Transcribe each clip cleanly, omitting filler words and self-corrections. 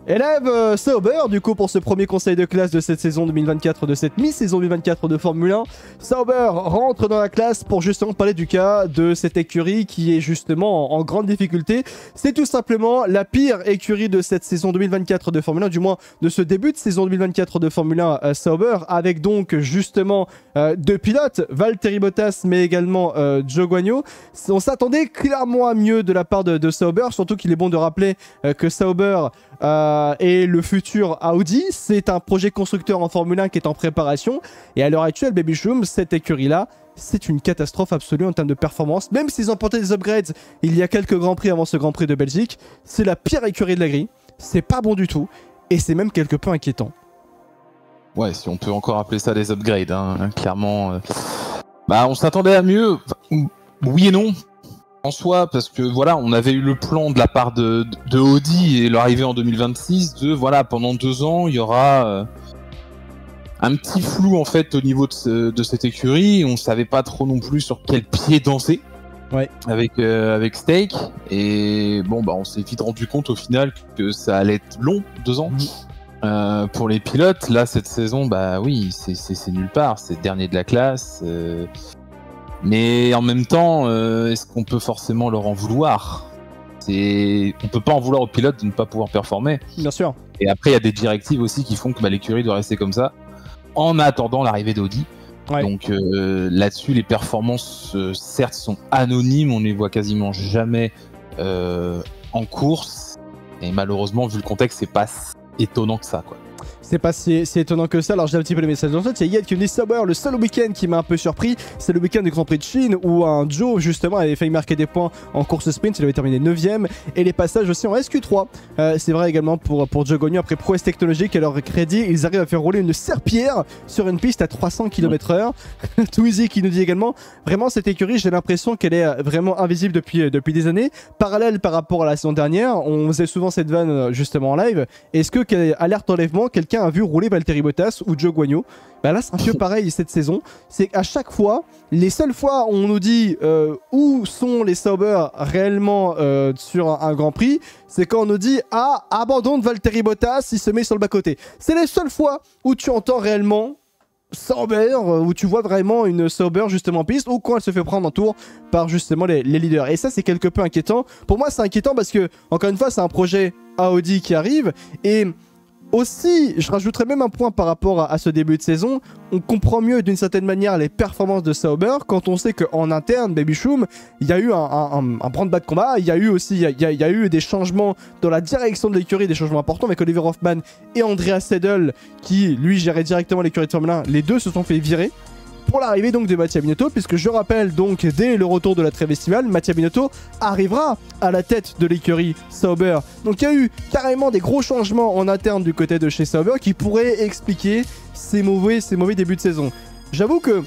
Élève Sauber, du coup, pour ce premier conseil de classe de cette saison 2024, de cette mi-saison 2024 de Formule 1. Sauber rentre dans la classe pour justement parler du cas de cette écurie qui est justement en grande difficulté. C'est tout simplement la pire écurie de cette saison 2024 de Formule 1, du moins de ce début de saison 2024 de Formule 1 Sauber, avec donc justement deux pilotes, Valtteri Bottas mais également Zhou Guanyu. On s'attendait clairement à mieux de la part de Sauber, surtout qu'il est bon de rappeler que Sauber et le futur Audi, c'est un projet constructeur en Formule 1 qui est en préparation. Et à l'heure actuelle, Baby Choum, cette écurie-là, c'est une catastrophe absolue en termes de performance. Même s'ils ont porté des upgrades il y a quelques Grands Prix avant ce Grand Prix de Belgique, c'est la pire écurie de la grille. C'est pas bon du tout. Et c'est même quelque peu inquiétant. Ouais, si on peut encore appeler ça des upgrades, hein, clairement. Bah, on s'attendait à mieux. Oui et non. En soi, parce que voilà, on avait eu le plan de la part de Audi et l'arrivée en 2026 de voilà, pendant 2 ans, il y aura un petit flou en fait au niveau de cette écurie. On savait pas trop non plus sur quel pied danser. Ouais. Avec Stake. Et bon, bah, on s'est vite rendu compte au final que ça allait être long, 2 ans. Pour les pilotes, là, cette saison, bah oui, c'est nulle part. C'est dernier de la classe. Mais en même temps, est-ce qu'on peut forcément leur en vouloir? On peut pas en vouloir aux pilotes de ne pas pouvoir performer. Bien sûr. Et après, il y a des directives aussi qui font que l'écurie doit rester comme ça, en attendant l'arrivée d'Audi. Ouais. Donc là-dessus, les performances, certes, sont anonymes, on les voit quasiment jamais en course. Et malheureusement, vu le contexte, c'est pas étonnant que ça, quoi. C'est pas si étonnant que ça. Alors j'ai un petit peu les messages dans le chat. Il y a Yed qui me dit Sauber, le seul week-end qui m'a un peu surpris, c'est le week-end du Grand Prix de Chine où un Zhou justement avait failli marquer des points en course sprint, il avait terminé 9ème, et les passages aussi en SQ3. C'est vrai également pour Zhou Guanyu. Après prouesse technologique, à leur crédit, ils arrivent à faire rouler une serpillière sur une piste à 300 km/h. Twizy qui nous dit également, vraiment cette écurie, j'ai l'impression qu'elle est vraiment invisible depuis des années. Parallèle par rapport à la saison dernière, on faisait souvent cette vanne justement en live. Est-ce que, alerte enlèvement, quelqu'un a vu rouler Valtteri Bottas ou Zhou Guanyu? Bah là c'est un peu pareil cette saison, c'est qu'à chaque fois, les seules fois où on nous dit où sont les Sauber réellement sur un Grand Prix, c'est quand on nous dit ah, abandon de Valtteri Bottas, il se met sur le bas-côté. C'est les seules fois où tu entends réellement Sauber, où tu vois vraiment une Sauber justement en piste, ou quand elle se fait prendre en tour par justement les leaders. Et ça c'est quelque peu inquiétant. Pour moi c'est inquiétant parce que, encore une fois, c'est un projet Audi qui arrive, et aussi, je rajouterais même un point par rapport à ce début de saison. On comprend mieux d'une certaine manière les performances de Sauber quand on sait qu'en interne, Baby Choum, il y a eu un branle-bas de combat. Il y a eu aussi il y a eu des changements dans la direction de l'écurie, des changements importants avec Oliver Hoffmann et Andrea Seidel qui, lui, gérait directement l'écurie de Formule 1. Les deux se sont fait virer pour l'arrivée donc de Mattia Binotto, puisque je rappelle donc dès le retour de la trêve estivale, Mattia Binotto arrivera à la tête de l'écurie Sauber. Donc il y a eu carrément des gros changements en interne du côté de chez Sauber qui pourraient expliquer ces mauvais débuts de saison. J'avoue que,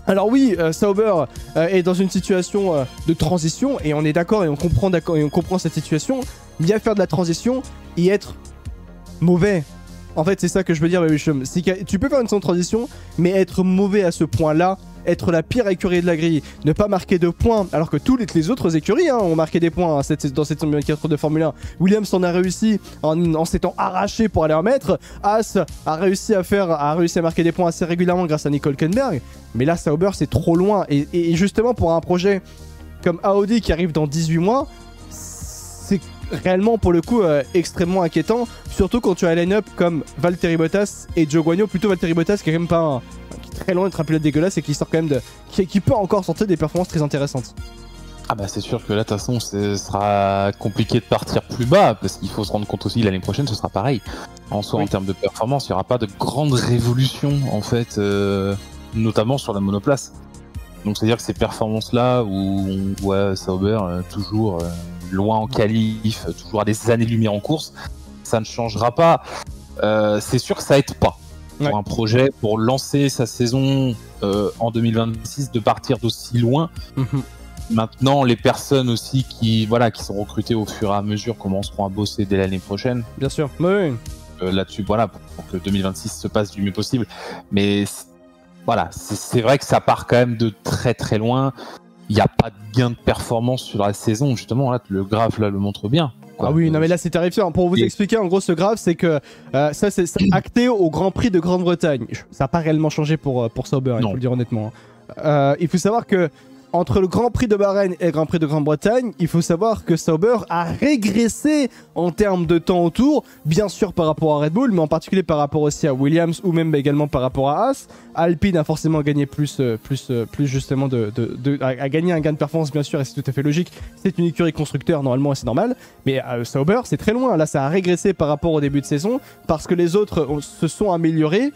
alors oui, Sauber est dans une situation de transition, et on est d'accord et on comprend cette situation. Bien faire de la transition et être mauvais. En fait, c'est ça que je veux dire, Baby Choum. Tu peux faire une saison de transition, mais être mauvais à ce point-là, être la pire écurie de la grille, ne pas marquer de points, alors que toutes les autres écuries ont marqué des points dans cette saison 2024 de Formule 1. Williams en a réussi en s'étant arraché pour aller en mettre. As a réussi à marquer des points assez régulièrement grâce à Nico Hülkenberg. Mais là, Sauber, c'est trop loin. Et justement, pour un projet comme Audi qui arrive dans 18 mois, c'est réellement pour le coup extrêmement inquiétant, surtout quand tu as un line-up comme Valtteri Bottas et Zhou Guanyu, plutôt Valtteri Bottas qui est quand même pas qui est très loin d'être un pilote dégueulasse et qui sort quand même qui peut encore sortir des performances très intéressantes. Ah bah c'est sûr que là de toute façon ce sera compliqué de partir plus bas, parce qu'il faut se rendre compte aussi l'année prochaine ce sera pareil. En soi, oui. En termes de performance, il n'y aura pas de grande révolution en fait, notamment sur la monoplace. Donc c'est-à-dire que ces performances-là où on voit Sauber toujours loin en qualif, toujours à des années-lumière en course, ça ne changera pas. C'est sûr que ça aide pas pour un projet, pour lancer sa saison en 2026, de partir d'aussi loin. Maintenant, les personnes aussi qui sont recrutées au fur et à mesure commenceront à bosser dès l'année prochaine. Bien sûr, oui. Là-dessus, pour que 2026 se passe du mieux possible. Mais c'est vrai que ça part quand même de très très loin. Il n'y a pas de gain de performance sur la saison, justement. Là, le graphe là le montre bien. quoi. Ah oui, non mais là c'est terrifiant. Pour vous expliquer, en gros, ce grave, c'est que ça c'est acté au Grand Prix de Grande-Bretagne. Ça n'a pas réellement changé pour Sauber, il faut le dire honnêtement. Il faut savoir que entre le Grand Prix de Bahreïn et le Grand Prix de Grande-Bretagne, il faut savoir que Sauber a régressé en termes de temps au tour, bien sûr par rapport à Red Bull, mais en particulier par rapport aussi à Williams ou même également par rapport à Haas. Alpine a forcément gagné plus justement a gagné un gain de performance, bien sûr, et c'est tout à fait logique. C'est une écurie constructeur, normalement, et c'est normal. Mais Sauber, c'est très loin. Là, ça a régressé par rapport au début de saison parce que les autres se sont améliorés.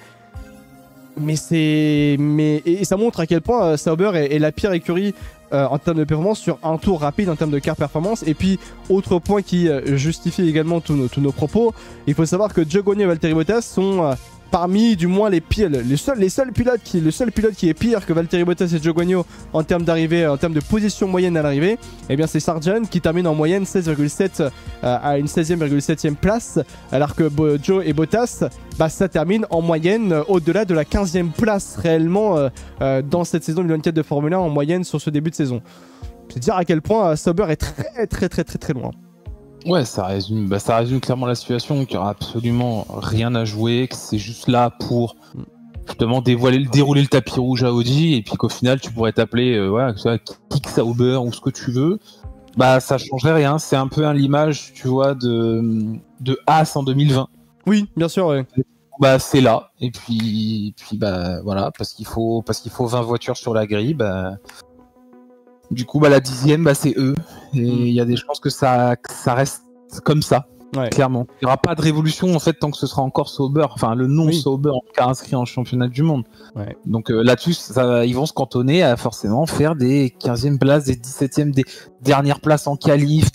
Et ça montre à quel point Sauber est la pire écurie en termes de performance sur un tour rapide en termes de car performance. Et puis autre point qui justifie également tous nos propos, il faut savoir que Zhou Guanyu et Valtteri Bottas sont parmi du moins les pires, le seul pilote qui est pire que Valtteri Bottas et Zhou Guanyu en termes d'arrivée, en termes de position moyenne à l'arrivée, et bien c'est Sargent qui termine en moyenne 16,7 à une 16e place, alors que Zhou et Bottas, bah, ça termine en moyenne au-delà de la 15e place réellement dans cette saison 2024 de Formule 1 en moyenne sur ce début de saison. C'est dire à quel point Sauber est très loin. Ouais, ça résume clairement la situation, qu'il n'y aura absolument rien à jouer, que c'est juste là pour justement dérouler le tapis rouge à Audi, et puis qu'au final tu pourrais t'appeler Kick Sauber ou ce que tu veux. Bah ça changerait rien, c'est un peu l'image, tu vois, de Haas en 2020. Oui, bien sûr, ouais. Bah c'est là, et puis bah voilà, parce qu'il faut 20 voitures sur la grille, bah... Du coup, bah, la 10e, bah, c'est eux. Et il y a des chances que ça reste comme ça, clairement. Il n'y aura pas de révolution, en fait, tant que ce sera encore Sauber. Enfin, le nom Sauber, en tout cas, inscrit en championnat du monde. Ouais. Donc là-dessus, ils vont se cantonner à forcément faire des 15e places, des 17e, des dernières places en qualif.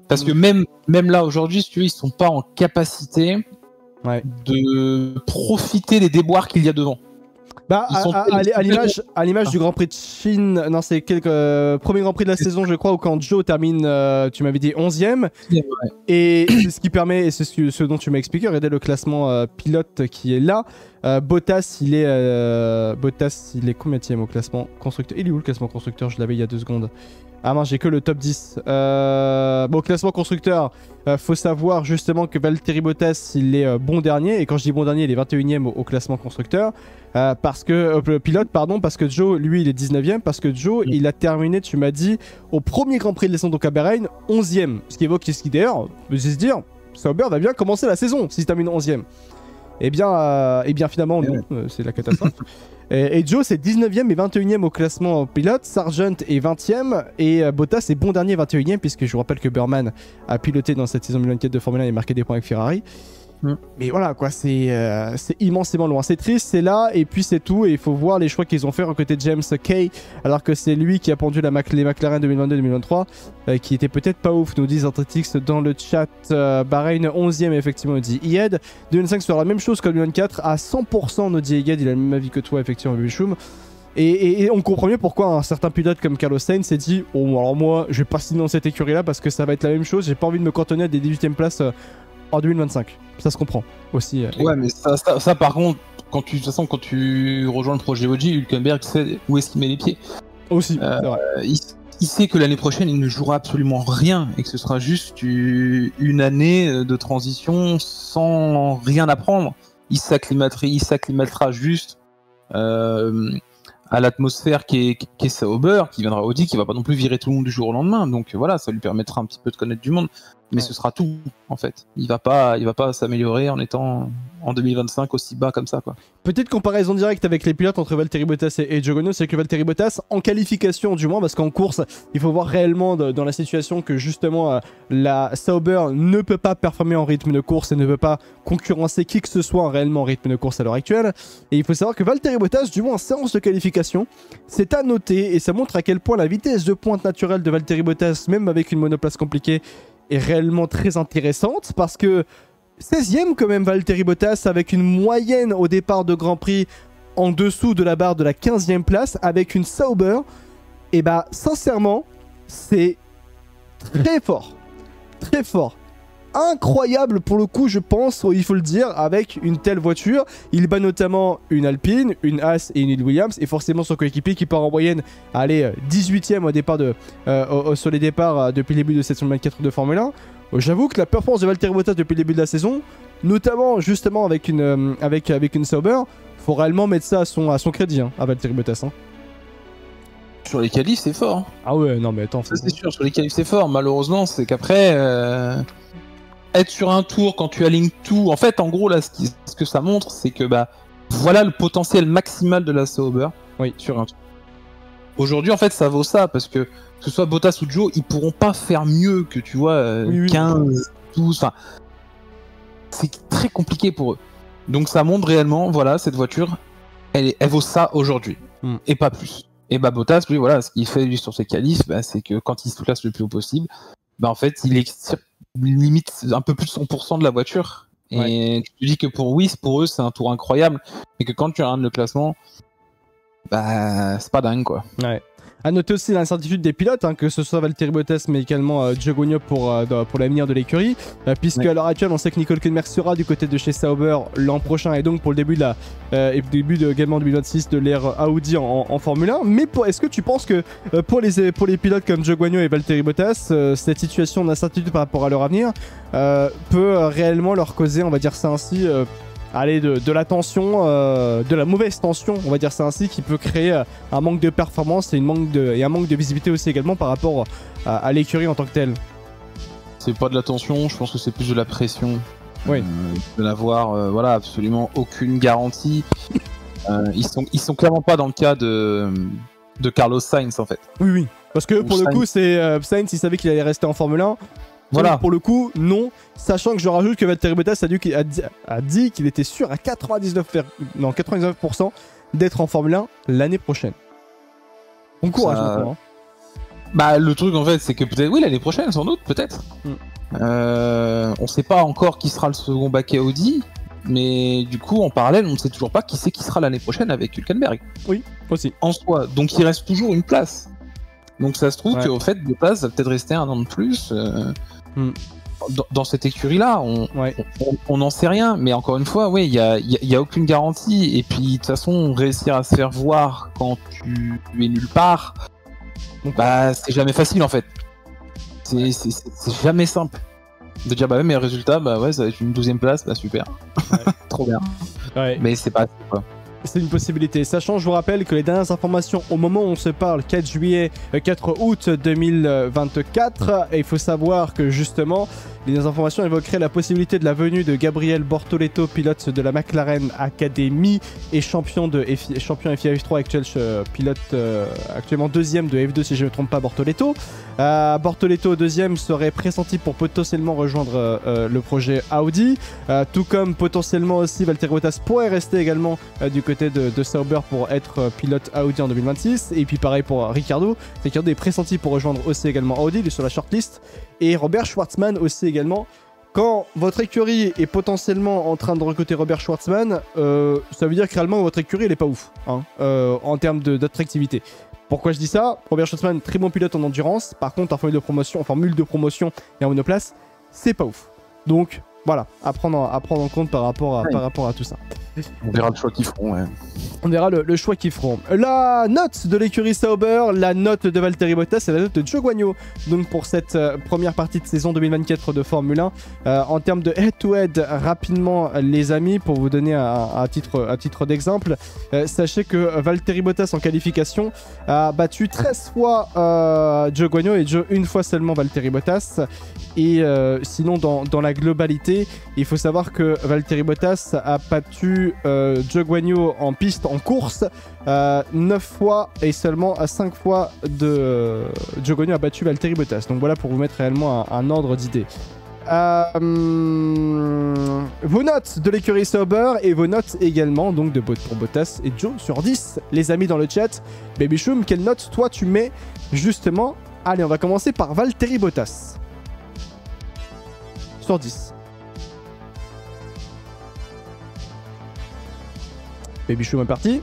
Parce que même là, aujourd'hui, si tu veux, ils ne sont pas en capacité de profiter des déboires qu'il y a devant. Bah, à l'image du Grand Prix de Chine, non, c'est premier Grand Prix de la saison, je crois, où quand Zhou termine, tu m'avais dit 11e. Et c'est ce qui permet, et c'est ce dont tu m'as expliqué, regardez le classement pilote qui est là. Bottas, il est combienième au classement constructeur? Il est où le classement constructeur? Je l'avais il y a 2 secondes. Ah mince, j'ai que le top 10. Bon, classement constructeur, faut savoir justement que Valtteri Bottas, il est bon dernier. Et quand je dis bon dernier, il est 21e au classement constructeur. Parce que pilote, pardon, parce que Zhou, lui, il est 19e. Parce que Zhou, il a terminé, tu m'as dit, au premier Grand Prix de l'essence, donc à Bahreïn, 11e. Ce qui évoque, ce qui d'ailleurs, me dit se dire, Sauber va bien commencer la saison s'il termine 11e. Eh bien finalement, non, c'est la catastrophe. Et Zhou, c'est 19e et 21e au classement pilote. Sargent est 20e et Bottas est bon dernier 21e, puisque je vous rappelle que Burman a piloté dans cette saison 2024 de Formule 1 et marqué des points avec Ferrari. Mais voilà quoi, c'est immensément loin. C'est triste, c'est là et puis c'est tout. Et il faut voir les choix qu'ils ont fait recruter James Kay, alors que c'est lui qui a pendu les McLaren 2022-2023, qui était peut-être pas ouf, nous disent Athletics dans le chat. Bahreïn 11e effectivement, nous dit Ied. 2025 sera la même chose que 2024 à 100%, nous dit Ied, il a le même avis que toi effectivement, Bichoum. Et on comprend mieux pourquoi un certain pilote comme Carlos Sainz s'est dit oh, alors moi je vais pas signer dans cette écurie là parce que ça va être la même chose, j'ai pas envie de me cantonner à des 18e places en 2025. Ça se comprend aussi. Ouais, mais ça par contre, quand tu rejoins le projet Audi, Hülkenberg sait où est-ce qu'il met les pieds. Aussi, c'est vrai. Il sait que l'année prochaine, il ne jouera absolument rien et que ce sera juste une année de transition sans rien apprendre. Il s'acclimatera juste à l'atmosphère qui est Sauber, qui viendra Audi, qui va pas non plus virer tout le monde du jour au lendemain. Donc voilà, ça lui permettra un petit peu de connaître du monde. Mais ce sera tout, en fait. Il va pas s'améliorer en étant en 2025 aussi bas comme ça, quoi. Petite comparaison directe avec les pilotes entre Valtteri Bottas et Zhou Guanyu, c'est que Valtteri Bottas, en qualification du moins, parce qu'en course, il faut voir réellement dans la situation que justement la Sauber ne peut pas performer en rythme de course et ne peut pas concurrencer qui que ce soit réellement en rythme de course à l'heure actuelle. Et il faut savoir que Valtteri Bottas, du moins en séance de qualification, c'est à noter et ça montre à quel point la vitesse de pointe naturelle de Valtteri Bottas, même avec une monoplace compliquée, est réellement très intéressante parce que 16e quand même Valtteri Bottas avec une moyenne au départ de Grand Prix en dessous de la barre de la 15e place avec une Sauber, et bah sincèrement c'est très fort, incroyable pour le coup je pense, il faut le dire, avec une telle voiture. Il bat notamment une Alpine, une Haas et une Williams et forcément son coéquipier qui part en moyenne à aller 18e au départ sur les départs depuis le début de cette saison 24 de Formule 1. J'avoue que la performance de Valtteri Bottas depuis le début de la saison, notamment justement avec une Sauber, faut réellement mettre ça à son crédit, hein, à Valtteri Bottas. Hein. Sur les qualifs, c'est fort. Hein. Ah ouais, non mais attends. Ça, c'est sûr, sur les qualifs, c'est fort. Malheureusement, c'est qu'après, être sur un tour quand tu alignes tout. En fait, en gros, là, ce que ça montre, c'est que bah, voilà le potentiel maximal de la Sauber sur un tour. Aujourd'hui, en fait, ça vaut ça parce que ce soit Bottas ou Joe, ils pourront pas faire mieux que, tu vois, 15, 12. Enfin, c'est très compliqué pour eux. Donc, ça montre réellement, voilà, cette voiture, elle vaut ça aujourd'hui et pas plus. Et bah Bottas, lui, voilà, ce qu'il fait lui sur ses qualifs, bah, c'est que quand il se place le plus haut possible, bah en fait, il est limite un peu plus de 100% de la voiture. Et tu te dis que pour eux, c'est un tour incroyable, mais que quand tu regardes le classement, bah c'est pas dingue quoi. Ouais. À noter aussi l'incertitude des pilotes, hein, que ce soit Valtteri Bottas mais également Zhou Guanyu pour l'avenir de l'écurie, puisque à l'heure actuelle on sait que Nicole Künberg sera du côté de chez Sauber l'an prochain et donc pour le début également 2026 de l'ère Audi en Formule 1. Mais est-ce que tu penses que pour les pilotes comme Zhou Guanyu et Valtteri Bottas, cette situation d'incertitude par rapport à leur avenir peut réellement leur causer, on va dire ça ainsi, de la tension, de la mauvaise tension, on va dire ça ainsi, qui peut créer un manque de performance et un manque de visibilité aussi également par rapport à l'écurie en tant que telle. C'est pas de la tension, je pense que c'est plus de la pression. Oui. De n'avoir voilà, absolument aucune garantie. Ils sont clairement pas dans le cas de Carlos Sainz en fait. Oui. Parce que pour le coup, Sainz, il savait qu'il allait rester en Formule 1. Voilà. Pour le coup, non. Sachant que je rajoute que Valtteri Bottas a dit qu'il était sûr à 99% d'être en Formule 1 l'année prochaine. Bon courage maintenant. Hein. Bah le truc en fait, c'est que peut-être l'année prochaine, sans doute, peut-être. On sait pas encore qui sera le second baquet Audi, mais du coup en parallèle, on ne sait toujours pas qui sera l'année prochaine avec Hülkenberg. Oui, aussi. En soi, donc il reste toujours une place. Donc ça se trouve qu'au fait, Bottas va peut-être rester un an de plus. Dans cette écurie-là, on n'en sait rien, mais encore une fois, il y a aucune garantie. Et puis de toute façon, réussir à se faire voir quand tu es nulle part, bah c'est jamais facile en fait. C'est jamais simple de dire mais le résultat, ça va être une 12e place, super, trop bien. Mais c'est pas assez, quoi. C'est une possibilité. Sachant, je vous rappelle que les dernières informations au moment où on se parle, 4 août 2024, et il faut savoir que justement, les informations évoqueraient la possibilité de la venue de Gabriel Bortoleto, pilote de la McLaren Academy et champion FIA F3 pilote actuellement deuxième de F2 si je ne me trompe pas, Bortoleto. Bortoleto deuxième serait pressenti pour potentiellement rejoindre le projet Audi, tout comme potentiellement aussi Valtteri Bottas pourrait rester également du côté de Sauber pour être pilote Audi en 2026, et puis pareil pour Ricciardo est pressenti pour rejoindre aussi également Audi, il est sur la shortlist, et Robert Schwartzman aussi également. Quand votre écurie est potentiellement en train de recruter Robert Schwartzman, ça veut dire que réellement votre écurie elle est pas ouf en termes d'attractivité. Pourquoi je dis ça? Robert Schwartzman, très bon pilote en endurance, par contre en formule de promotion et en monoplace, c'est pas ouf. Donc voilà, à prendre en compte par rapport à tout ça. On verra le choix qu'ils feront. On verra le choix qu'ils feront. La note de l'écurie Sauber, la note de Valtteri Bottas et la note de Zhou Guanyu. Donc pour cette première partie de saison 2024 de Formule 1. En termes de head-to-head, rapidement les amis, pour vous donner un titre d'exemple, sachez que Valtteri Bottas en qualification a battu 13 fois Zhou Guanyu et une fois seulement Valtteri Bottas. Et sinon dans la globalité, il faut savoir que Valtteri Bottas a battu Zhou Guanyu en piste, en course, 9 fois et seulement à 5 fois Zhou Guanyu a battu Valtteri Bottas. Donc voilà pour vous mettre réellement un ordre d'idée. Vos notes de l'écurie Sauber et vos notes également donc pour Bottas et Joe sur 10. Les amis dans le chat, Baby Choum, quelle note toi tu mets justement? Allez, on va commencer par Valtteri Bottas. Sur 10. Baby Choum est parti.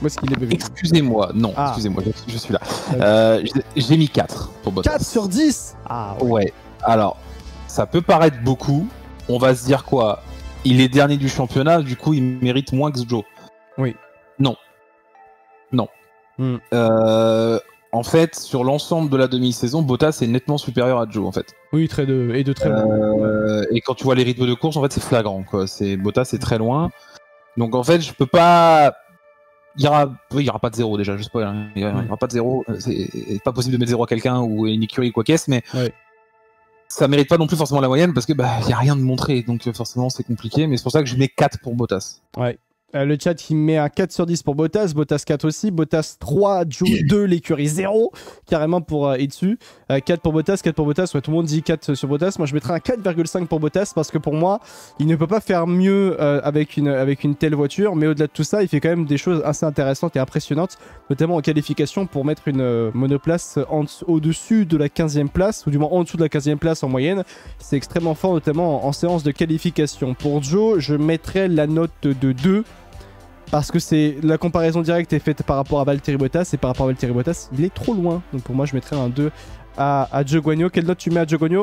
Où est-ce qu'il est, Baby? Excusez-moi, non, excusez-moi, je suis là. J'ai mis 4 pour Bottas. 4 sur 10. Ouais, alors, ça peut paraître beaucoup. On va se dire quoi? Il est dernier du championnat, du coup, il mérite moins que Joe. Oui. Non. en fait, sur l'ensemble de la demi-saison, Bottas est nettement supérieur à Joe, en fait. Oui, de très loin. Et quand tu vois les rythmes de course, en fait, c'est flagrant, quoi. Bottas est très loin. Donc, en fait, je peux pas... Il y aura pas de zéro, déjà, je sais pas. Il y aura pas de zéro. C'est pas possible de mettre zéro à quelqu'un ou une écurie quoi qu'est-ce, mais ça mérite pas non plus forcément la moyenne parce que y a rien de montré. Donc, forcément, c'est compliqué. Mais c'est pour ça que je mets 4 pour Bottas. Ouais. Le chat qui met un 4 sur 10 pour Bottas, Bottas 4 aussi, Bottas 3, Joe 2, l'écurie 0, carrément pour Itsu. 4 pour Bottas, ouais, tout le monde dit 4 sur Bottas, moi je mettrais un 4,5 pour Bottas parce que pour moi, il ne peut pas faire mieux avec une telle voiture, mais au-delà de tout ça, il fait quand même des choses assez intéressantes et impressionnantes, notamment en qualification pour mettre une monoplace au-dessus de la 15e place, ou du moins en dessous de la 15e place en moyenne. C'est extrêmement fort, notamment en séance de qualification. Pour Joe, je mettrais la note de 2. Parce que la comparaison directe est faite par rapport à Valtteri Bottas, et par rapport à Valtteri Bottas, il est trop loin. Donc pour moi, je mettrais un 2 à Zhou Guanyu. Quelle note tu mets à Zhou Guanyu?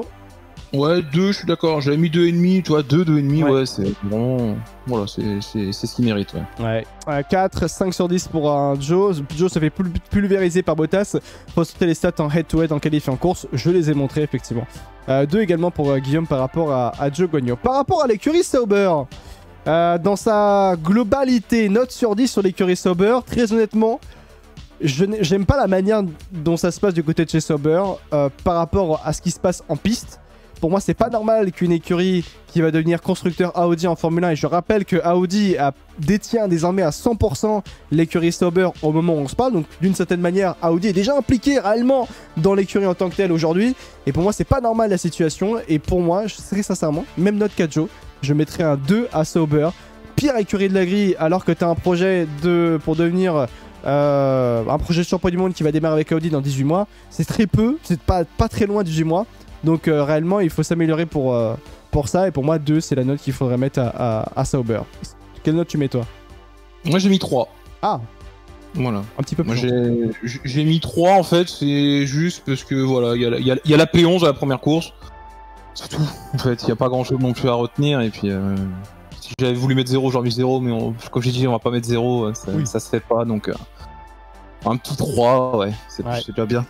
Ouais, 2, je suis d'accord. J'avais mis 2,5, tu vois, 2,5, ouais, c'est vraiment... Voilà, c'est ce qu'il mérite, ouais. 4, 5 sur 10 pour un Joe. Joe se fait pulvériser par Bottas. Faut sauter les stats en head-to-head en qualif et en course. Je les ai montrés, effectivement. 2 également pour Guillaume par rapport à Zhou Guanyu. Par rapport à l'écurie Sauber... dans sa globalité, note sur 10 sur l'écurie Sauber, très honnêtement, j'aime pas la manière dont ça se passe du côté de chez Sauber par rapport à ce qui se passe en piste. Pour moi, c'est pas normal qu'une écurie qui va devenir constructeur Audi en Formule 1, et je rappelle que Audi détient désormais à 100% l'écurie Sauber au moment où on se parle, donc d'une certaine manière, Audi est déjà impliqué réellement dans l'écurie en tant que telle aujourd'hui, et pour moi, c'est pas normal la situation, et pour moi, très sincèrement, même note 4 Joe, je mettrais un 2 à Sauber. Pire écurie de la grille, alors que tu as un projet pour devenir un projet de champion du monde qui va démarrer avec Audi dans 18 mois. C'est très peu, c'est pas très loin 18 mois. Donc réellement, il faut s'améliorer pour ça. Et pour moi, 2, c'est la note qu'il faudrait mettre à Sauber. Quelle note tu mets, toi? Moi, j'ai mis 3. Ah, voilà. Un petit peu plus. Moi, j'ai mis 3, en fait. C'est juste parce que, voilà, il y a la P11 à la première course. C'est tout. En fait, il n'y a pas grand chose non plus à retenir. Et puis, si j'avais voulu mettre 0, j'aurais mis 0. Mais comme j'ai dit, on va pas mettre 0. Ça se fait pas. Donc, un petit 3, ouais. C'est déjà bien.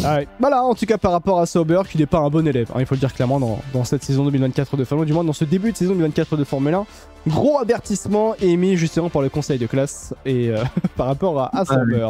Ouais. Voilà, en tout cas, par rapport à Sauber, qui n'est pas un bon élève. Hein, il faut le dire clairement dans cette saison 2024 de Formule 1. Du moins, dans ce début de saison 2024 de Formule 1. Gros avertissement émis justement par le conseil de classe. Et par rapport à Sauber.